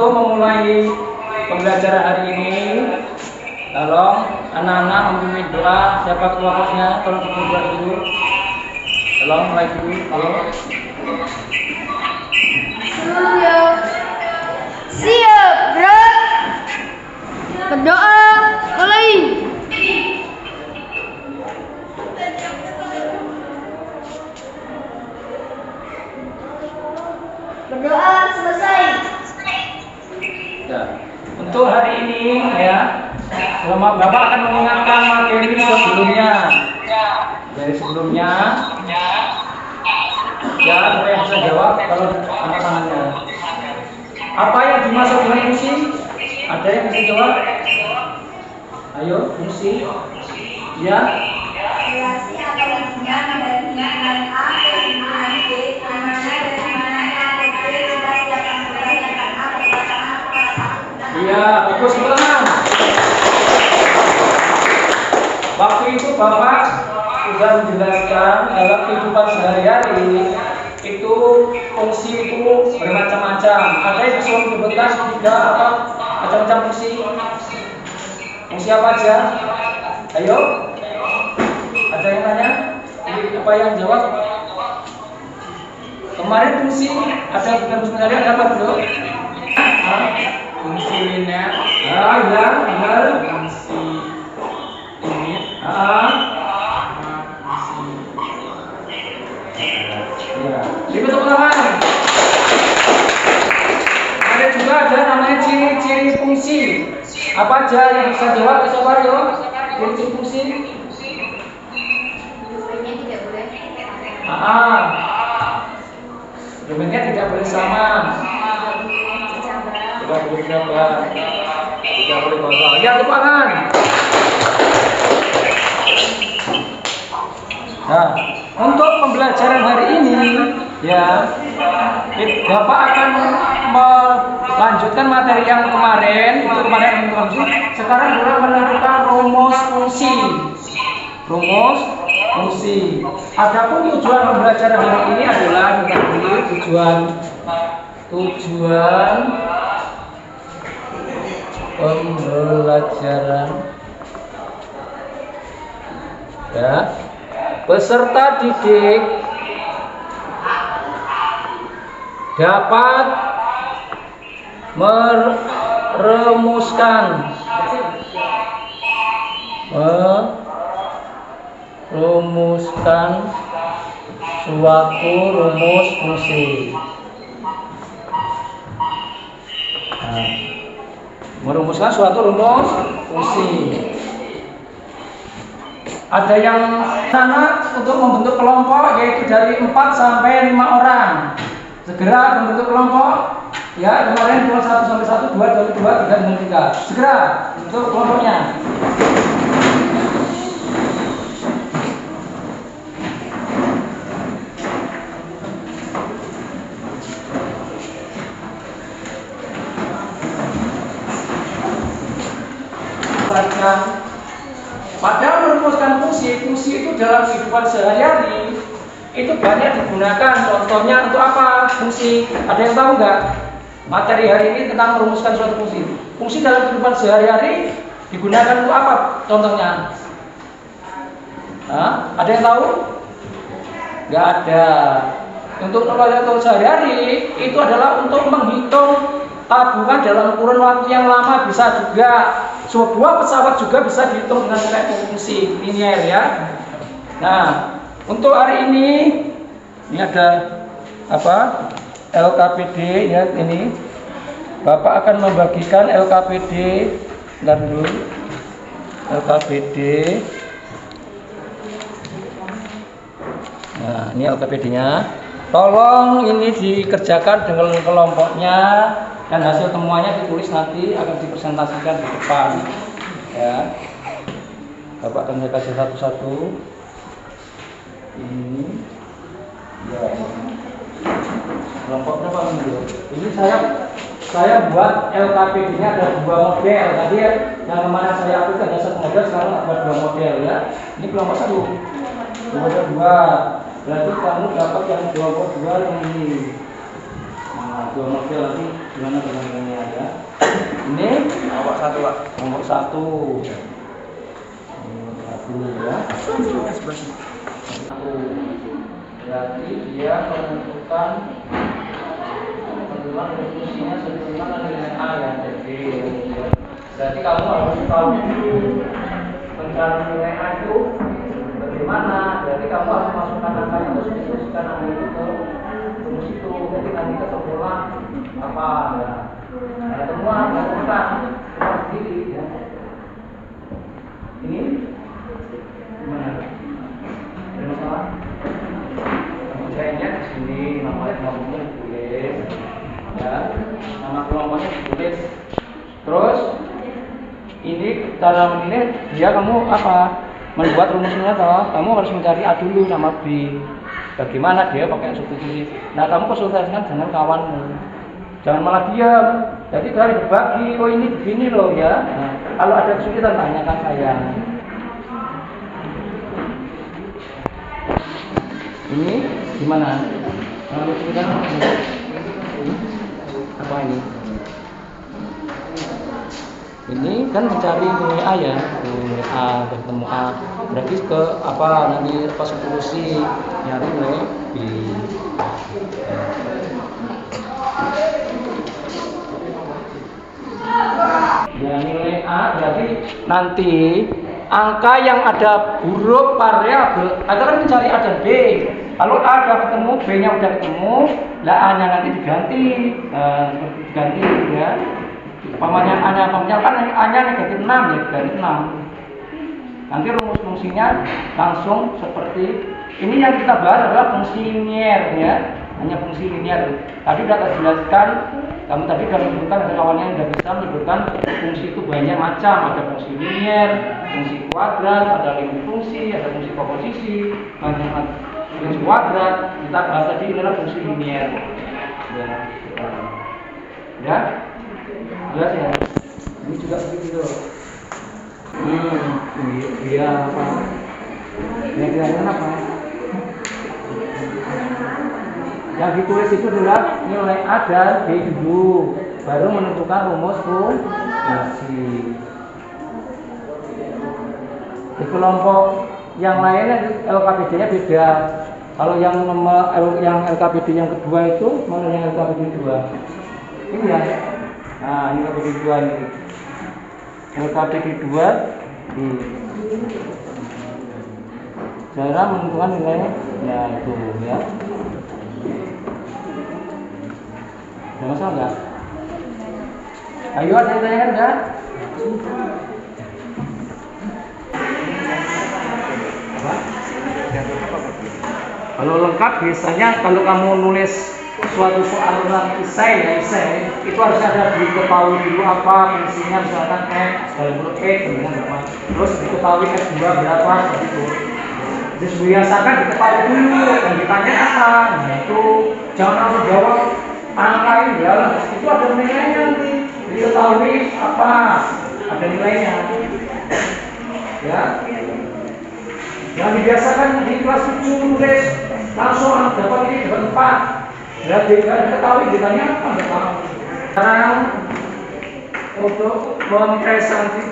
untuk memulai pembelajaran hari ini, tolong anak-anak memimpin doa. Siapa kelompoknya? Tolong bimbing doa dulu. Tolong mulai dulu. Halo. Siap, gerak. Berdoa, mulai. Berdoa selesai. Ya. Untuk hari ini ya, Bapak akan mengingatkan materi sebelumnya. Dari sebelumnya, ya, saya bisa jawab kalau ada tangannya. Apa yang dimaksud dengan fungsi? Ada yang bisa jawab? Ayo, fungsi. Ya. Relasi atau hubungan dari hubungan A ke hubungan B, di mana dari mana A ke B kita siap menggunakan A ke Iya, bagus teman. Waktu itu Bapak sudah menjelaskan dalam kehidupan sehari-hari itu fungsi itu bermacam-macam. Ada yang bisa menyebutkan tiga apa macam-macam fungsi? Fungsi apa aja? Ayo. Ada yang tanya? Apa yang jawab? Kemarin fungsi ada sebenarnya ada apa dulu? Fungsi linear, Ya, benar. fungsi unit, fungsi Ya. Ini tepuk tangan. Ada juga ada namanya ciri-ciri fungsi. Apa aja yang bisa jawab? Coba yo. Ciri-ciri fungsi. tidak boleh. Domainnya tidak boleh sama. Tidak boleh berubah. Tidak boleh kosong. Ya, tepuk tangan. Nah, untuk pembelajaran hari ini, ya, Bapak akan melanjutkan materi yang kemarin. Itu kemarin sekarang kita menentukan rumus fungsi. Rumus fungsi. Adapun tujuan pembelajaran hari ini adalah tujuan pembelajaran, ya, peserta didik dapat merumuskan suatu rumus fungsi. Nah, merumuskan suatu rumus fungsi. Ada yang sana untuk membentuk kelompok yaitu dari 4 sampai 5 orang. Segera membentuk kelompok. Ya, kemarin cuma 1 sampai 1, 2 sampai 2, 3 sampai 3. Segera bentuk kelompoknya. Padahal merumuskan fungsi itu dalam kehidupan sehari-hari itu banyak digunakan. Contohnya untuk apa fungsi? Ada yang tahu nggak? Materi hari ini tentang merumuskan suatu fungsi. Fungsi dalam kehidupan sehari-hari digunakan untuk apa? Contohnya? Ada yang tahu? Nggak ada. Untuk sehari-hari itu adalah untuk menghitung tabungan dalam kurun waktu yang lama, bisa juga sebuah pesawat juga bisa dihitung dengan fungsi linear ya. Nah, untuk hari ini ada apa? LKPD ya, ini Bapak akan membagikan LKPD dan dulu LKPD. Nah, ini LKPD-nya. Tolong ini dikerjakan dengan kelompoknya dan hasil temuannya ditulis nanti akan dipresentasikan di depan. Ya, Bapak akan saya kasih satu-satu. Ini, ya, kelompoknya Pak Minggu. Ini saya buat LKPD-nya ada 2 model. Tadi yang kemarin saya aplikasi ada 1 model, sekarang ada 2 model ya. Ini kelompok 1, model 2. Berarti kamu dapat yang kelompok 2 yang ini. Nah, dua model nanti gimana dengan ada. Ini Nomor 1, Pak. nomor 1. Dulu ya. Satu. Berarti dia menentukan definisinya sebagaimana dengan A ya. Jadi berarti kamu harus tahu dulu mencari nilai A itu bagaimana. Berarti kamu harus masukkan angkanya terus diskusikan angka itu ke rumus itu. Jadi nanti ketemulah apa ya. Ada temuan, ada temuan sendiri ya. Ini gimana? Ada masalah? Kayaknya di sini namanya kelompoknya ditulis, ya. Nama kelompoknya ditulis. Terus ini cara ini dia kamu apa? Membuat rumusnya toh. Kamu harus mencari A dulu sama B. Bagaimana dia pakai substitusi. Nah kamu konsultasikan dengan kawanmu. Jangan malah diam. Jadi kalian berbagi. Oh ini begini loh ya. Nah, kalau ada kesulitan tanyakan saya. Ini gimana? Kalau kesulitan apa ini? Ini kan mencari nilai A ya. Nilai A ketemu A. Berarti ke apa nanti substitusi nyari nilai B. Ya nilai A berarti nanti angka yang ada huruf variabel akan mencari A dan B. Kalau A udah ketemu, B-nya udah ketemu, lah A-nya nanti diganti, diganti ya. Pamannya A-nya kan A-nya negatif 6 ya, diganti 6. Nanti rumus fungsinya langsung seperti ini yang kita bahas adalah fungsi linier ya, hanya fungsi linier. Tadi sudah saya jelaskan. Kamu tadi sudah menyebutkan ada kawan yang sudah bisa menyebutkan fungsi itu banyak macam, ada fungsi linier, fungsi kuadrat, ada limit fungsi, ada fungsi komposisi, banyak fungsi kuadrat. Kita bahas tadi ini adalah fungsi linier. Ya, jelas ya. Ini juga begitu. Dia apa? Yang kira-kira apa? Yang ditulis itu adalah nilai A dan B dulu, baru menentukan rumus fungsi. Di kelompok yang lainnya LKPD-nya beda. Kalau yang LKPD yang kedua itu mana yang LKPD 2? Ini ya. Nah, ini LKPD 2 ini. LKPD 2 di cara menentukan nilainya. Nah, itu ya. Ada masalah enggak? Ayo ada yang tanyakan enggak? Apa? Kalau lengkap biasanya kalau kamu nulis suatu soal tentang isai itu harus ada diketahui dulu apa fungsinya, misalkan X dalam huruf X dengan berapa, terus diketahui X2 berapa begitu. Terus biasakan diketahui dulu dan ditanya apa. Nah itu jangan langsung jawab angka ini dalam itu ada nilainya nanti diketahui apa, ada nilainya ya. Yang dibiasakan di kelas 7 tulis langsung dapat ini dapat 4. Ya diketahui ditanya apa enggak tahu. Sekarang untuk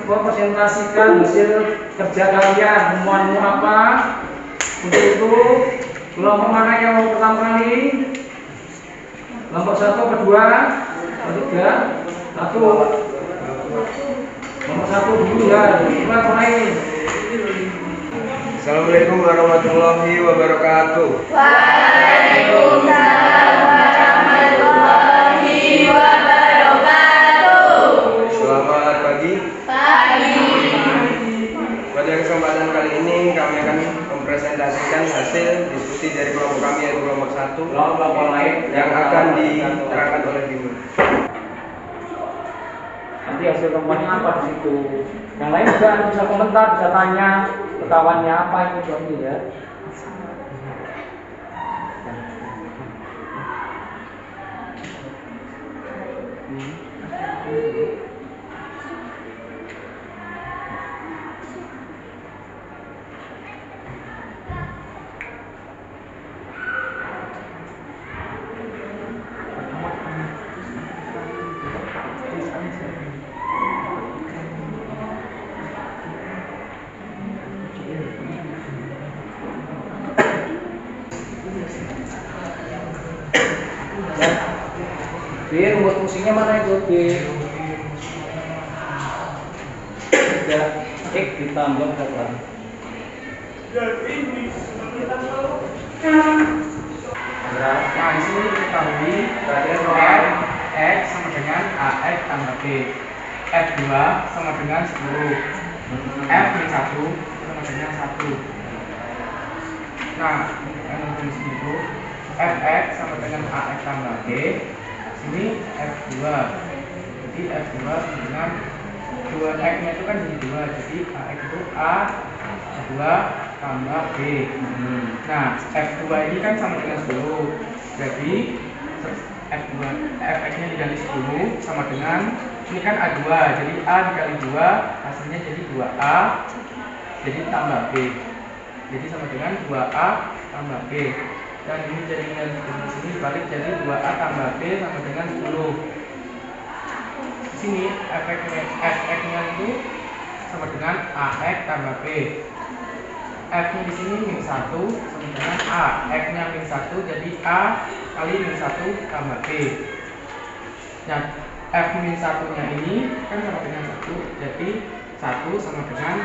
mempresentasikan hasil kerja kalian temuanmu apa, untuk itu kelompok mana yang mau pertama kali? Kelompok 1 kedua, ketiga, 1. Nomor 1 dulu ya, mulai. Assalamualaikum warahmatullahi wabarakatuh. Waalaikumsalam warahmatullahi wabarakatuh. Selamat pagi. Pagi. Pada kesempatan kali ini kami akan mempresentasikan hasil diskusi dari kelompok kami yaitu kelompok 1 Kelompok lain yang akan diterangkan oleh Bimo. Nanti hasil kelompoknya apa di situ. Yang lain juga bisa komentar, bisa tanya ke kawannya apa ini ya. Ya. B, rumus fungsinya mana itu B? Ya, X ditambah berapa? Nah, di sini diketahui F X sama dengan AX tambah B. F2 sama dengan 10. F-1 sama dengan 1. Nah, yang di sini itu Fx sama dengan AX tambah B. Sini F2. Jadi F2 sama dengan 2X-nya itu kan jadi 2. Jadi AX itu A2 tambah B. Nah, F2 ini kan sama dengan 10. Jadi F2 Fx-nya dikali 10 sama dengan ini kan A2. Jadi A dikali 2 hasilnya jadi 2A. Jadi tambah B. Jadi sama dengan 2A tambah B. Dan ini jadinya di sini balik jadi 2A tambah B sama dengan 10. Di sini Fx-nya itu sama dengan AX tambah B. F-nya di sini min 1 sama dengan A. X-nya min 1 jadi A kali min 1 tambah B. Nah, F min 1-nya ini kan sama dengan 1. Jadi 1 sama dengan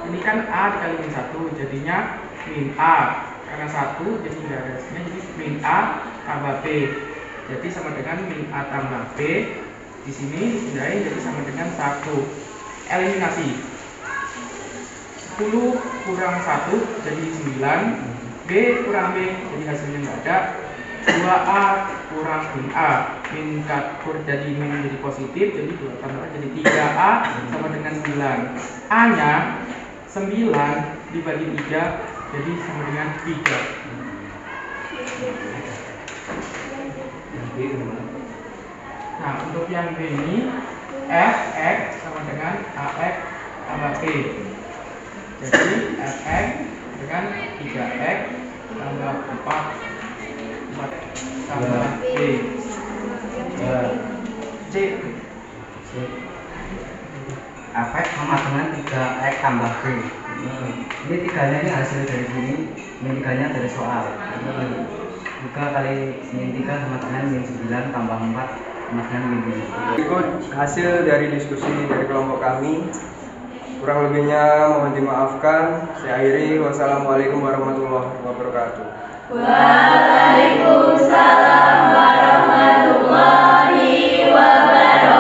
ini kan A dikali min 1 jadinya min A. Karena 1 jadi nggak ada sini jadi min A tambah B. Jadi sama dengan min A tambah B. Di sini dipindahin jadi sama dengan 1. Eliminasi. 10 kurang 1 jadi 9. B kurang B jadi hasilnya nggak ada. 2A kurang min A. Min jadi min jadi positif jadi 2 tambah jadi 3A sama dengan 9. A nya 9 dibagi 3 jadi sama dengan 3. Nah, untuk yang B ini Fx sama dengan AX tambah B. Jadi Fx dengan 3x tambah 4 tambah B. C. Fx sama dengan 3x tambah B. Ini tiganya ini hasil dari sini, ini tiganya dari soal. Juga kali min 3 sama dengan min 9 tambah 4 sama dengan min 5. Berikut hasil dari diskusi dari kelompok kami. Kurang lebihnya mohon dimaafkan. Saya akhiri. Wassalamualaikum warahmatullahi wabarakatuh. Waalaikumsalam warahmatullahi wabarakatuh.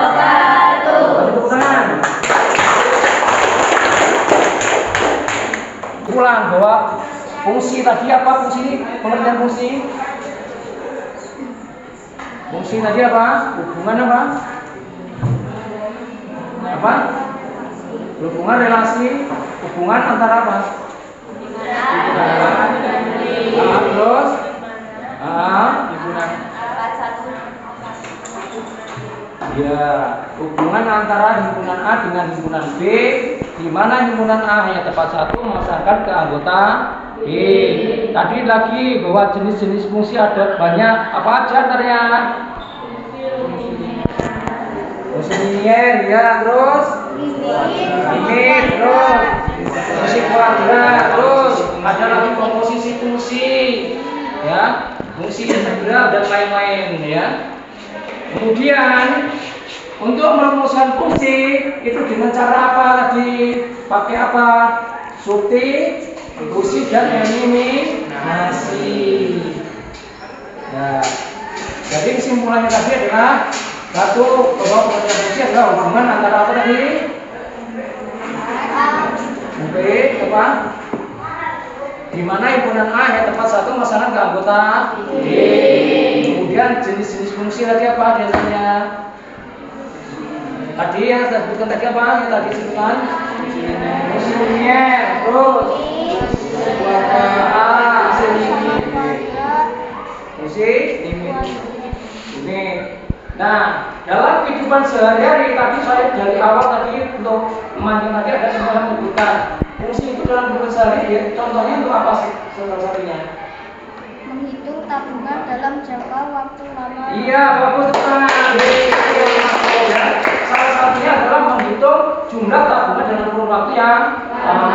Ulang bahwa fungsi tadi apa? Fungsi ini pengertian fungsi. Fungsi tadi apa? Hubungan apa? Apa? Hubungan relasi, hubungan antara apa? Terus himpunan. Ya, hubungan antara himpunan A dengan himpunan B, di mana himpunan A hanya tepat satu memasangkan ke anggota B. Tadi lagi bahwa jenis-jenis fungsi ada banyak. Apa aja antaranya? Fungsi linier, ya, terus limit, terus fungsi kuadrat, terus ada lagi komposisi fungsi, ya, fungsi integral dan lain-lain, ya. Kemudian untuk merumuskan fungsi itu dengan cara apa tadi? Pakai apa? Substitusi dan eliminasi. Ya. Jadi kesimpulannya tadi adalah satu, bahwa pengertian fungsi adalah hubungan antara apa tadi? B, apa? Di mana himpunan A hanya tempat satu masalah ke anggota B. Kemudian jenis-jenis fungsi tadi apa biasanya? Tadi yang saya sebutkan tadi apa? Yang tadi disebutkan fungsi linier, terus fungsi limit. Nah, dalam kehidupan sehari-hari tadi saya dari awal tadi untuk memanggil tadi ada semua menyebutkan fungsi itu dalam kehidupan sehari ya. Contohnya untuk apa sih salah satunya? Menghitung tabungan dalam jangka waktu lama. Iya, bagus sekali. Ya. Salah satunya adalah menghitung jumlah tabungan dalam kurun waktu yang lama.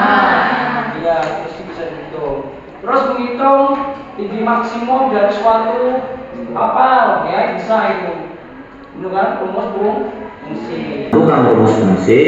Iya, terus bisa dihitung. Terus menghitung tinggi maksimum dari suatu Hafal ya, bisa itu. Itu kan rumus fungsi. Bukan rumus fungsi.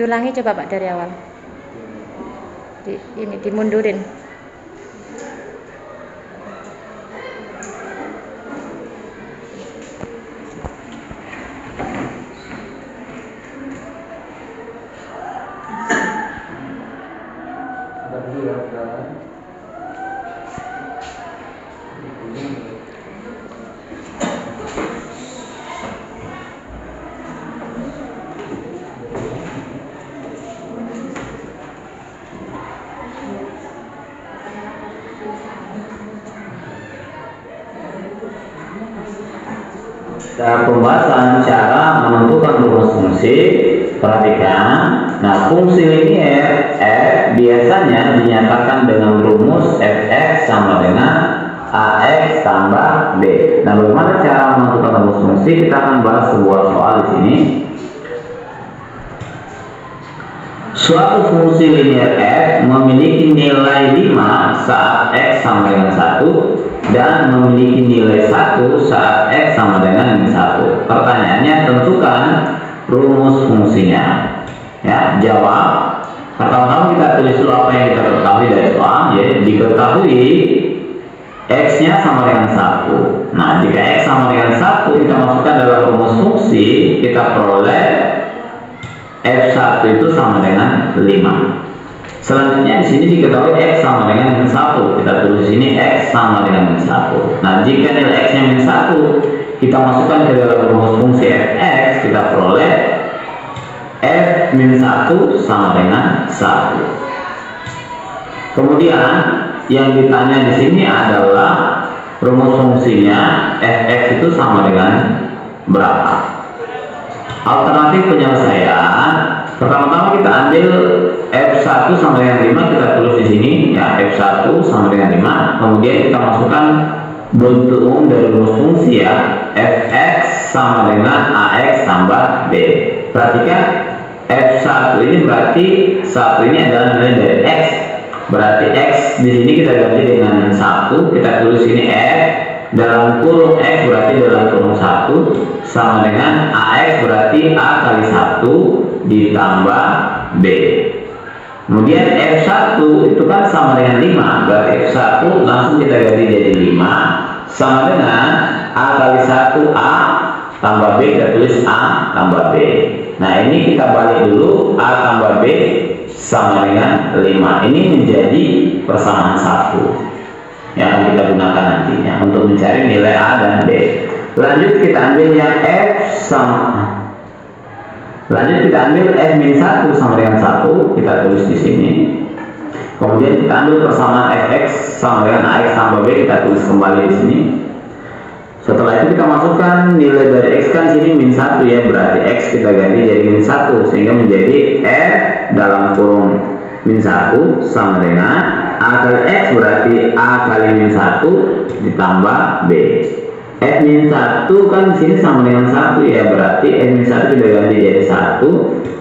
Diulangi coba Pak dari awal. Ini dimundurin. Pembahasan cara menentukan rumus fungsi. Perhatikan. Nah, fungsi linier f biasanya dinyatakan dengan rumus fx sama dengan ax tambah b. Nah, bagaimana cara menentukan rumus fungsi? Kita akan bahas sebuah soal di sini. Suatu fungsi linier f memiliki nilai 5 saat x sama dengan 1 dan memiliki nilai 1 saat x sama dengan 1. Pertanyaannya, tentukan rumus fungsinya. Ya, jawab. Pertama-tama kita tulis dulu apa yang kita ketahui dari soal. Ya, diketahui x-nya sama dengan 1. Nah, jika x sama dengan 1 kita masukkan dalam rumus fungsi, kita peroleh f1 itu sama dengan 5. Selanjutnya di sini diketahui x sama dengan min 1. Kita tulis di sini x sama dengan min 1. Nah, jika nilai x-nya min 1, kita masukkan ke dalam rumus fungsi fx, kita peroleh f min 1 sama dengan 1. Kemudian yang ditanya di sini adalah rumus fungsinya fx itu sama dengan berapa? Alternatif penyelesaian, pertama-tama kita ambil f1 sama dengan 5, kita tulis di sini ya, f1 sama dengan 5. Kemudian kita masukkan bentuk umum dari rumus fungsi ya, fx sama dengan ax tambah b. Perhatikan f1 ini berarti 1 ini adalah nilai dari x. Berarti x di sini kita ganti dengan 1, kita tulis ini f dalam kurung x berarti dalam kurung 1 sama dengan ax berarti a kali 1 ditambah b. Kemudian f1 itu kan sama dengan 5, berarti f1 langsung kita ganti jadi 5 sama dengan a kali 1 a tambah b, kita tulis a tambah b. Nah, ini kita balik dulu, a tambah b sama dengan 5. Ini menjadi persamaan 1 yang kita gunakan nantinya untuk mencari nilai a dan b. Lanjut kita ambil yang f min 1 sama dengan 1, kita tulis di sini. Kemudian kita ambil persamaan fx sama dengan ax tambah b, kita tulis kembali di sini. Setelah itu kita masukkan nilai dari x kan sini min 1 ya, berarti x kita ganti jadi min 1 sehingga menjadi f dalam kurung min 1 sama dengan a kali x berarti a kali min 1 ditambah b. F min 1 kan di sini sama dengan 1 ya, berarti f min 1 kita ganti jadi 1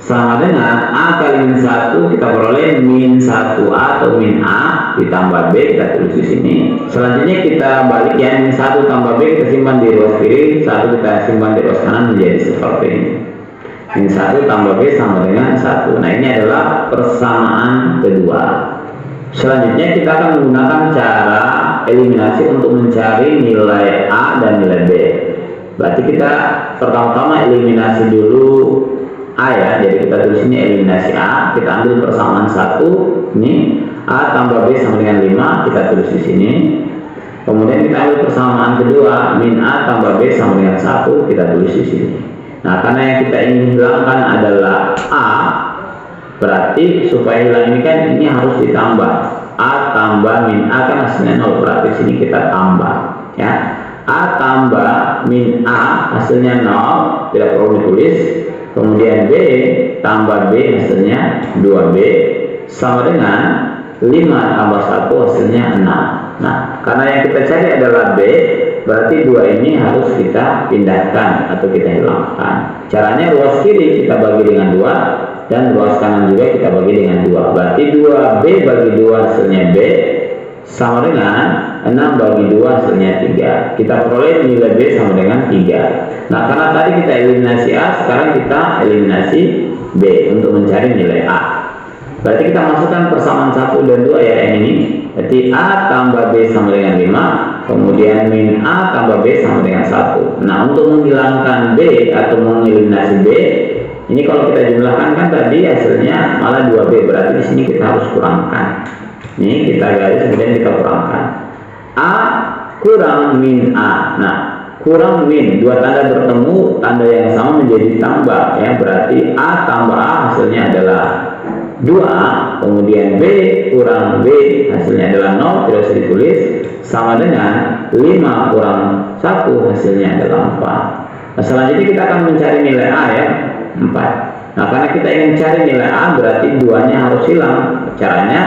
sama dengan a kali min 1, kita peroleh min 1a atau min a ditambah b, kita tulis di sini. Selanjutnya kita balik ya, min 1 tambah b kita simpan di ruas kiri, 1 kita simpan di ruas kanan menjadi seperti ini. Min 1 tambah b sama dengan 1. Nah, ini adalah persamaan kedua. Selanjutnya kita akan menggunakan cara eliminasi untuk mencari nilai a dan nilai b. Berarti kita pertama-tama eliminasi dulu a ya, jadi kita tulis ini eliminasi a, kita ambil persamaan 1, ini a tambah b sama dengan 5, kita tulis di sini. Kemudian kita ambil persamaan kedua, min a tambah b sama dengan 1, kita tulis di sini. Nah, karena yang kita ingin hilangkan adalah a, berarti supaya hilang ini kan ini harus ditambah. A tambah min a kan hasilnya 0, berarti sini kita tambah ya. A tambah min A hasilnya 0, tidak perlu ditulis. Kemudian B tambah B hasilnya 2B sama dengan 5 tambah 1 hasilnya 6. Nah, karena yang kita cari adalah B, berarti 2 ini harus kita pindahkan atau kita hilangkan. Caranya ruas kiri kita bagi dengan 2 dan ruas kanan juga kita bagi dengan 2. Berarti 2B bagi 2 hasilnya B sama dengan 6 bagi 2 hasilnya 3. Kita peroleh nilai B sama dengan 3. Nah, karena tadi kita eliminasi A, sekarang kita eliminasi B untuk mencari nilai A. Berarti kita masukkan persamaan 1 dan 2 ya, yang ini. Berarti A tambah B sama dengan 5, kemudian min A tambah B sama dengan 1. Nah, untuk menghilangkan B atau mengeliminasi B, ini kalau kita jumlahkan kan tadi hasilnya malah 2B, berarti di sini kita harus kurangkan. Ini kita garis kemudian kita kurangkan. A kurang min A. Nah, kurang min, dua tanda bertemu, tanda yang sama menjadi tambah ya, berarti A tambah A hasilnya adalah 2, kemudian B kurang B hasilnya adalah 0, tidak usah ditulis, sama dengan 5 kurang 1 hasilnya adalah 4. Nah, selanjutnya kita akan mencari nilai A ya, 4. Nah, karena kita ingin cari nilai A, berarti 2-nya harus hilang. Caranya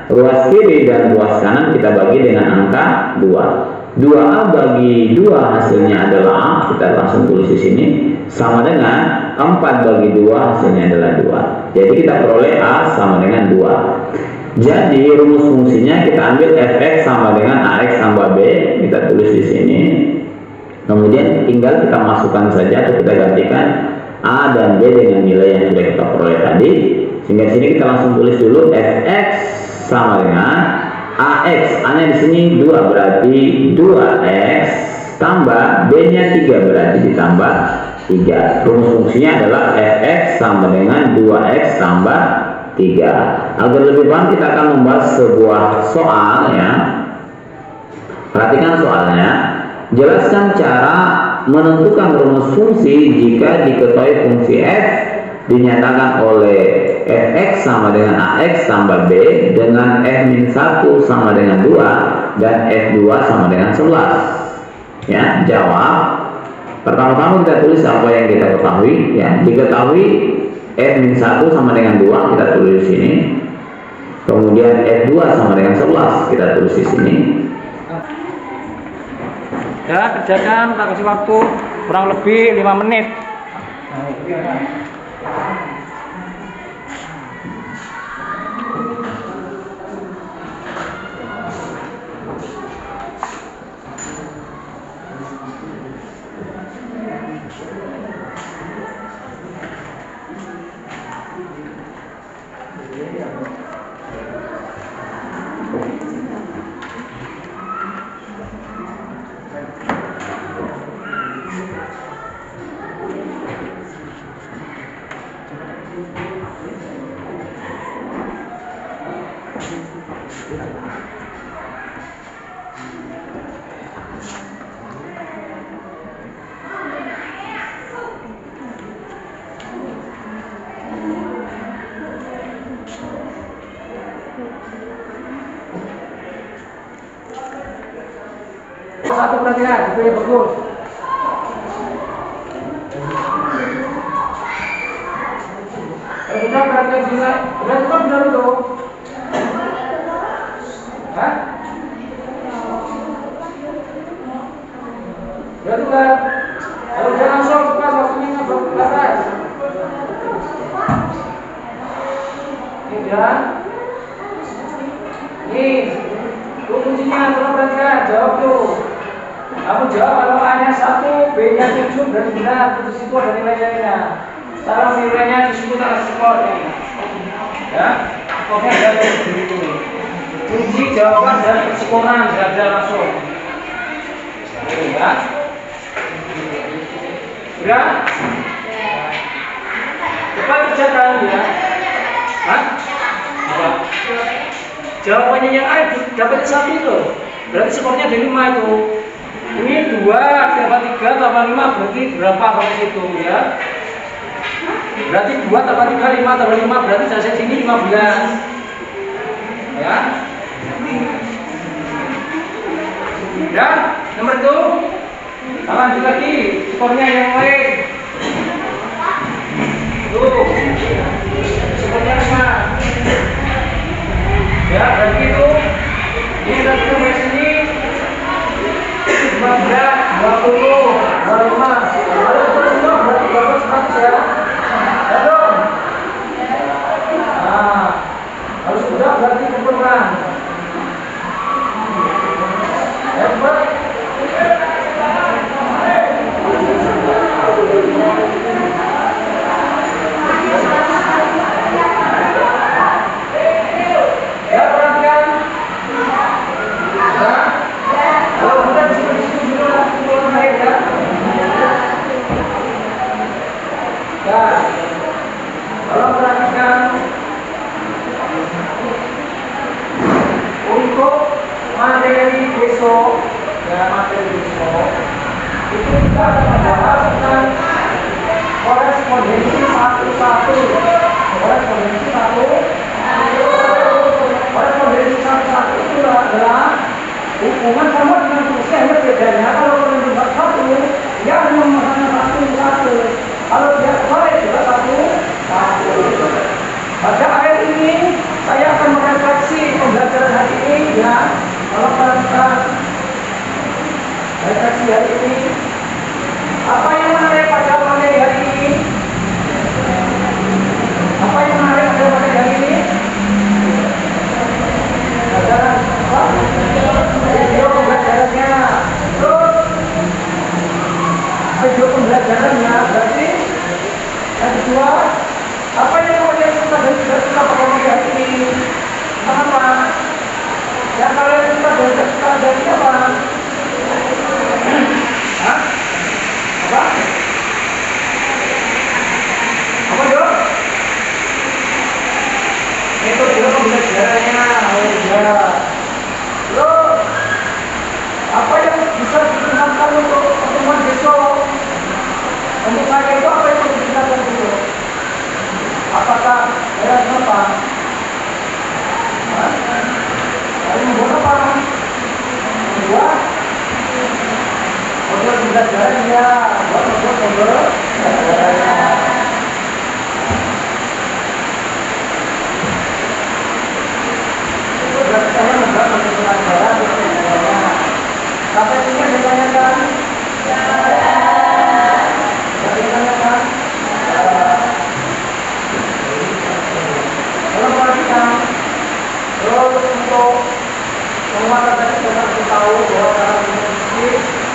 ruas kiri dan ruas kanan kita bagi dengan angka 2. 2A bagi 2 hasilnya adalah A, kita langsung tulis di sini, sama dengan 4 bagi 2 hasilnya adalah 2. Jadi kita peroleh A sama dengan 2. Jadi rumus fungsinya kita ambil fx sama dengan ax tambah b, kita tulis di sini. Kemudian tinggal kita masukkan saja atau kita gantikan A dan B dengan nilai yang sudah kita peroleh tadi. Sehingga sini kita langsung tulis dulu fx sama dengan AX, A-nya di sini 2, berarti 2X tambah B-nya 3, berarti ditambah 3. Rumus fungsinya adalah Fx sama dengan 2X tambah 3. Agar lebih paham kita akan membahas sebuah soal ya. Perhatikan soalnya. Jelaskan cara menentukan rumus fungsi jika diketahui fungsi f dinyatakan oleh fx sama dengan ax tambah b dengan f-1 sama dengan 2 dan f2 sama dengan 11. Ya, jawab. Pertama-tama kita tulis apa yang kita ketahui ya. Diketahui f-1 sama dengan 2, kita tulis di sini. Kemudian f2 sama dengan 11, kita tulis di sini. Ya, kerjakan, tak kasih waktu kurang lebih 5 menit. Satu perhatian, itu yang bagus. Sudah perhatian sini, sudah cukup benar itu. Hah? Sudah tukar. Kalau udah langsung tukar waktunya berbatas. Tidak. Nih, itu kuncinya, tolong perhatikan, jawab tuh. Kamu jawab kalau A-nya 1, B-nya 7, berarti benar. Di situ ada nilainya. Sekarang nilainya di situ tak skor nih. Ya, pokoknya ada begitu. Kunci jawaban dan perskoran ada langsung. Ya. Sudah? Cepat kerjakan ya. Hah? Apa? Jawabannya yang A dapat 1 itu. Berarti skornya dari 5 itu. Ini 2 tambah 3 tambah 5 berarti berapa kalau itu ya? Berarti 2 tambah 3 5 tambah 5 berarti saya sini 15. Ya. Ya. Nomor itu. Lanjut lagi. Skornya yang lain. Tuh. Skornya 5. Ya, berarti itu. Ini dari sampai sini 15, 20, 25. Lalu semua berarti berapa 100 ya? Ya dong. Nah, kalau sudah berarti kumpulkan. Ya, cepat. Ya, perhatikan. Nah, kalau sudah disitu dulu kumpulkan baik ya. Ya, kalau perhatikan untuk materi besok, ya materi besok itu kita akan membahas tentang korespondensi satu-satu. Korespondensi satu itu adalah hubungan sama dengan fungsi, hanya bedanya kalau korespondensi satu dia hanya memegang satu. Kalau dia kembali juga satu. Pada ayat ini saya akan merefleksi pembelajaran hari ini ya. Kalau kita refleksi hari ini, apa yang menarik pada materi hari ini? Apa yang menarik pada materi hari ini? Pelajaran apa? Video pembelajarannya. Terus video pembelajarannya berarti yang kedua, apa yang kalian suka dan tidak suka pada materi hari ini? Apa? Yang kalian suka dan tidak suka dari apa? Hah? Apa? Apa dong? Itu dia pembelajarannya. Oh ya. Terus apa yang bisa digunakan untuk pertemuan besok? Untuk saya itu apa yang bisa digunakan besok? Apakah ada apa? Lalu membuat apa? Membuat model pembelajarannya, buat model pembelajarannya. Itu berarti saya membuat model pembelajarannya. Sampai sini ada ditanyakan? Ada ditanyakan? Kalau perhatikan, terus untuk menguatkan tadi kita tahu bahwa dalam ini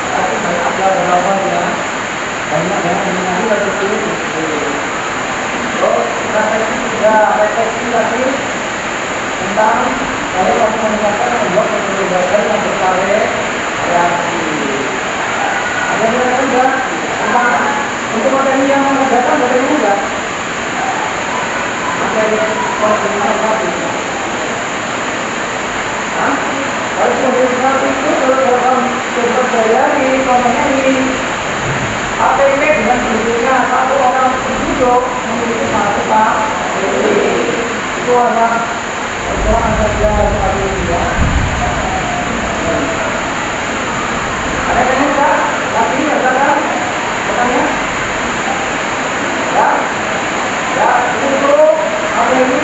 tapi banyak ada ya, banyak yang mengenai atau ini. Terus kita juga refleksi lagi tentang kalau kamu menggunakan membuat pembelajaran yang bervariasi. Ada yang juga tentang untuk materi yang mengerjakan materi juga. Materi konsentrasi. Kalau konsentrasi itu dalam sehari-hari, contohnya ini APP dengan penduduknya satu orang penduduk memiliki satu Pak. Itu hanya persoalan saja seperti ini ya. Ada yang enggak? Lagi ada kan? Pertanyaan? Ya? Ya, untuk APP